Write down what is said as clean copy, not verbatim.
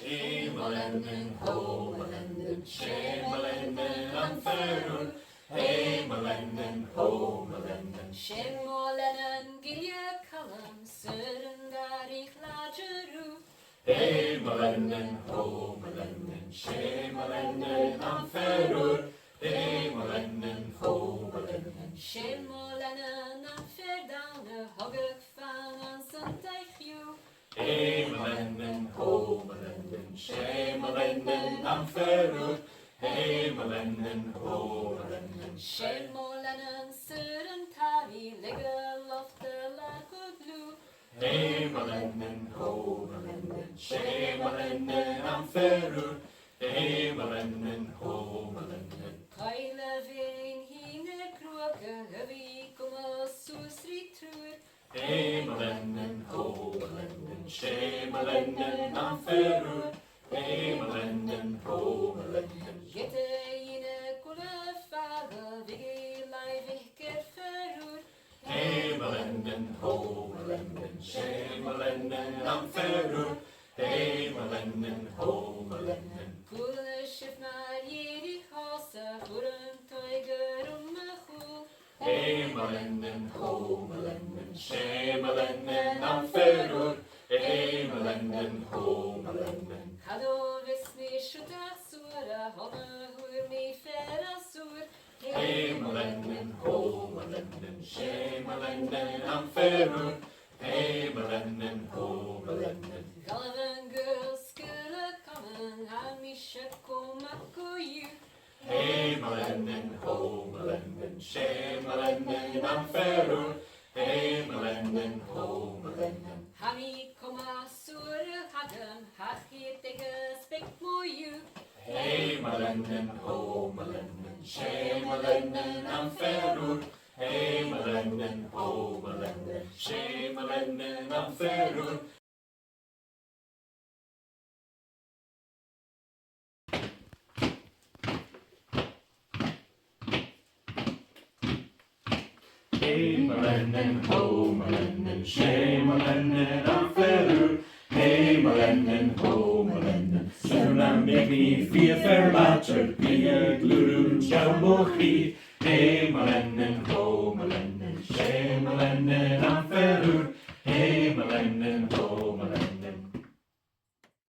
Hemelen, homelen, schemelen aan verroer. Hemelen, homelen, Schemelen, gilje kalm, søren der ich lageru. hemelen, homelen, schemelen aan verroer. Hemelen, homelen, Schemelen, aan verdane, hoggek vangen, santeigju. hemelen, homelen, schemelen aan verroer. Hemelen, homelen, Schemelen, søren tavi, legge lofte lakuglu. hemelen, homelen, schemelen aan verroer. Hemelen, homelen, Keile veen hine kroke, hevi komme susri truer. hemelen, homelen, schemelen aan verroer. Hemelen, homelen, Gitte ine kulle fage, vigi leivig ker verroer. hemelen, homelen, schemelen aan verroer. Hemelen, homelen, Kulle schif naar jedig hase, hoeren teuger me goed. hemelen, homelen, schemelen aan verroer. Hemelen, homelen, Hado vis mi schuta sura, honne hoer mi fera sur. hemelen, homelen, schemelen aan verroer. Hemelen, homelen, Galven girls skulle kommen, han mi schekko makko ju. hemelen, homelen, schemelen aan verroer. Hemelen, homelen, Hami komma sura hadem, hachit ege spek moju. hemelen, homelen, schemelen aan verroer. Hemelen, homelen, schemelen aan verroer. Hemelen, homelen, schemelen aan verroer. Hemelen, homelen, zo'n biggie, vier verlater, vier glurun, sjouw mochie. Hemelen,